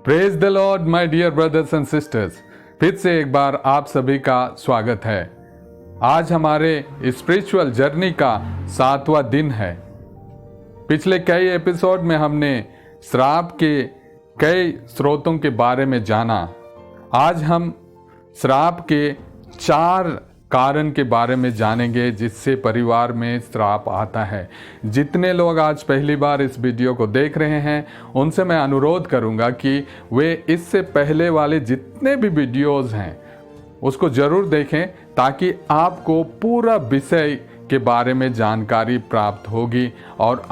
Praise the lord my dear brothers and sisters. फिर से एक बार आप सभी का स्वागत है। आज हमारे स्पिरिचुअल जर्नी का 7वां दिन है। पिछले कई एपिसोड में हमने श्राप के कई स्रोतों के बारे में जाना। आज हम श्राप के 4 कारण के बारे में जानेंगे जिससे परिवार में श्राप आता है। जितने लोग आज पहली बार इस वीडियो को देख रहे हैं उनसे मैं अनुरोध करूंगा कि वे इससे पहले वाले जितने भी वीडियोस हैं उसको जरूर देखें ताकि आपको पूरा विषय के बारे में जानकारी प्राप्त होगी और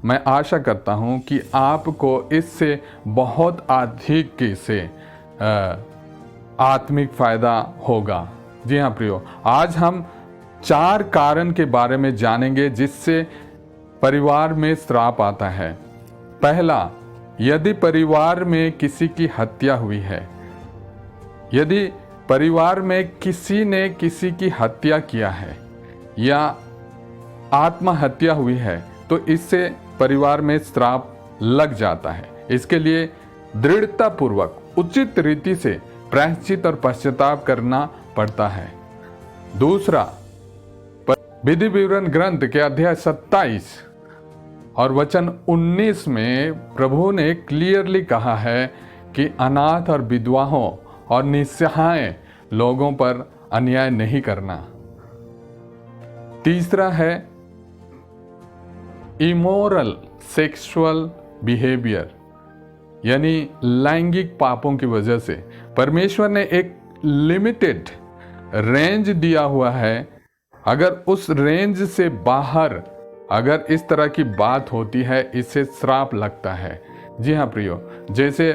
मैं आशा करता हूं कि आपको इससे बहुत अधिक से आत्मिक फायदा होगा। जी हाँ प्रियो, आज हम 4 कारण के बारे में जानेंगे जिससे परिवार में श्राप आता है। पहला, यदि परिवार में किसी की हत्या हुई है। यदि परिवार में किसी ने किसी की हत्या किया है या आत्महत्या हुई है तो इससे परिवार में श्राप लग जाता है। इसके लिए दृढ़ता पूर्वक उचित रीति से प्रायश्चित और पश्चाताप करना पड़ता है। दूसरा, विधि विवरण ग्रंथ के अध्याय 27 और वचन 19 में प्रभु ने क्लियरली कहा है कि अनाथ और विधवाओं और निस्सहाय लोगों पर अन्याय नहीं करना। तीसरा है इमोरल सेक्सुअल बिहेवियर, यानी लैंगिक पापों की वजह से परमेश्वर ने एक लिमिटेड रेंज दिया हुआ है। अगर उस रेंज से बाहर अगर इस तरह की बात होती है इससे श्राप लगता है। जी हाँ प्रियो, जैसे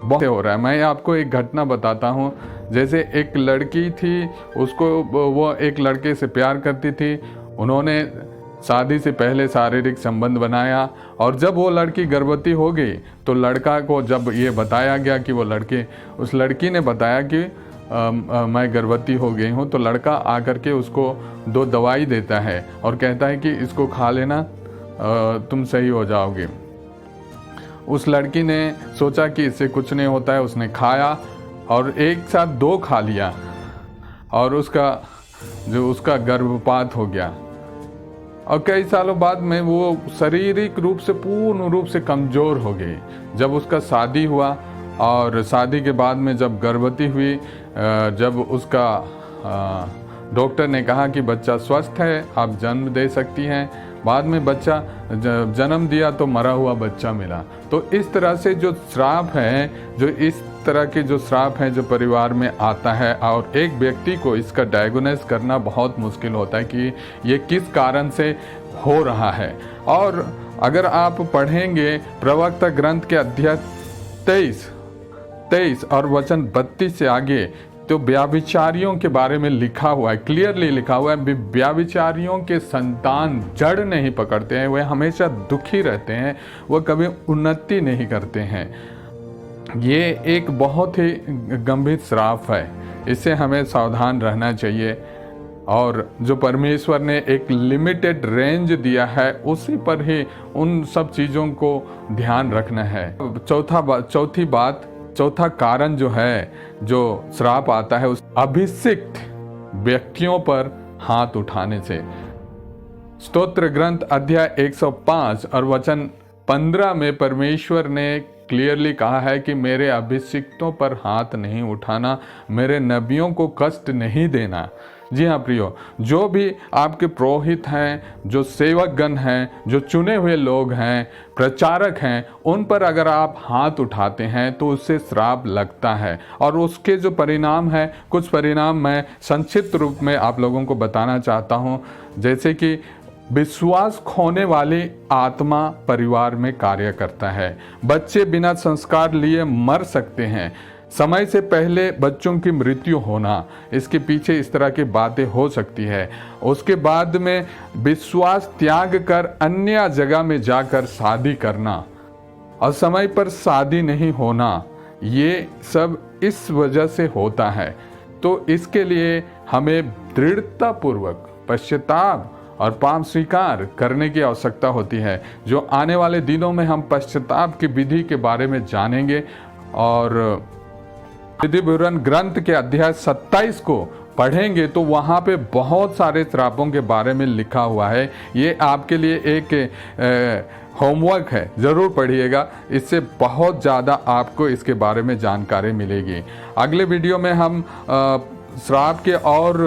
बहुत हो रहा है। मैं आपको एक घटना बताता हूँ। जैसे एक लड़की थी, उसको वो एक लड़के से प्यार करती थी। उन्होंने शादी से पहले शारीरिक संबंध बनाया और जब वो लड़की गर्भवती हो गई तो लड़का को जब ये बताया गया कि उस लड़की ने बताया कि मैं गर्भवती हो गई हूँ, तो लड़का आकर के उसको 2 दवाई देता है और कहता है कि इसको खा लेना, तुम सही हो जाओगे। उस लड़की ने सोचा कि इससे कुछ नहीं होता है, उसने खाया और एक साथ 2 खा लिया और उसका गर्भपात हो गया। और कई सालों बाद में वो शारीरिक रूप से पूर्ण रूप से कमज़ोर हो गई। जब उसका शादी हुआ और शादी के बाद में जब गर्भवती हुई, जब उसका डॉक्टर ने कहा कि बच्चा स्वस्थ है, आप जन्म दे सकती हैं। बाद में बच्चा जन्म दिया तो मरा हुआ बच्चा मिला। तो इस तरह से जो श्राप है जो परिवार में आता है और एक व्यक्ति को इसका डायग्नोस करना बहुत मुश्किल होता है कि ये किस कारण से हो रहा है। और अगर आप पढ़ेंगे प्रवक्ता ग्रंथ के अध्याय 23 और वचन 32 से आगे तो व्यभिचारियों के बारे में लिखा हुआ है, क्लियरली लिखा हुआ है। व्यभिचारियों के संतान जड़ नहीं पकड़ते हैं, वे हमेशा दुखी रहते हैं, वो कभी उन्नति नहीं करते हैं। ये एक बहुत ही गंभीर श्राप है, इससे हमें सावधान रहना चाहिए। और जो परमेश्वर ने एक लिमिटेड रेंज दिया है उसी पर ही उन सब चीज़ों को ध्यान रखना है। चौथा कारण जो है जो श्राप आता है उस अभिषिक्त व्यक्तियों पर हाथ उठाने से। स्तोत्र ग्रंथ अध्याय 105 और वचन 15 में परमेश्वर ने क्लियरली कहा है कि मेरे अभिषिक्तों पर हाथ नहीं उठाना, मेरे नबियों को कष्ट नहीं देना। जी हाँ प्रियो, जो भी आपके पुरोहित हैं, जो सेवकगण हैं, जो चुने हुए लोग हैं, प्रचारक हैं, उन पर अगर आप हाथ उठाते हैं तो उससे श्राप लगता है। और उसके जो परिणाम हैं, कुछ परिणाम मैं संक्षिप्त रूप में आप लोगों को बताना चाहता हूँ। जैसे कि विश्वास खोने वाली आत्मा परिवार में कार्य करता है। बच्चे बिना संस्कार लिए मर सकते हैं। समय से पहले बच्चों की मृत्यु होना, इसके पीछे इस तरह की बातें हो सकती है। उसके बाद में विश्वास त्याग कर अन्य जगह में जाकर शादी करना और समय पर शादी नहीं होना, ये सब इस वजह से होता है। तो इसके लिए हमें दृढ़तापूर्वक पश्चाताप और पाप स्वीकार करने की आवश्यकता होती है। जो आने वाले दिनों में हम पश्चाताप की विधि के बारे में जानेंगे और विधि विवरण ग्रंथ के अध्याय 27 को पढ़ेंगे तो वहाँ पे बहुत सारे श्रापों के बारे में लिखा हुआ है। ये आपके लिए एक होमवर्क है, ज़रूर पढ़िएगा, इससे बहुत ज़्यादा आपको इसके बारे में जानकारी मिलेगी। अगले वीडियो में हम श्राप के और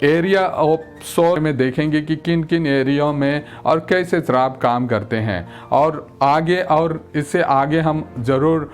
एरिया ऑफ सोल में देखेंगे कि किन किन एरिया में और कैसे श्राप काम करते हैं, और आगे और इससे आगे हम ज़रूर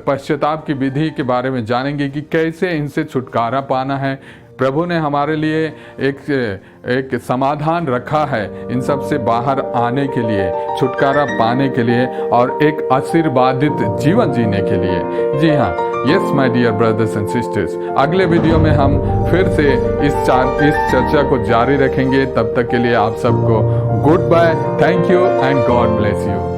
पश्चाताप की विधि के बारे में जानेंगे कि कैसे इनसे छुटकारा पाना है। प्रभु ने हमारे लिए एक समाधान रखा है इन सब से बाहर आने के लिए, छुटकारा पाने के लिए और एक आशीर्वादित जीवन जीने के लिए। जी हाँ, yes my dear brothers and sisters, अगले वीडियो में हम फिर से इस चर्चा को जारी रखेंगे। तब तक के लिए आप सबको good bye, thank you and God bless you.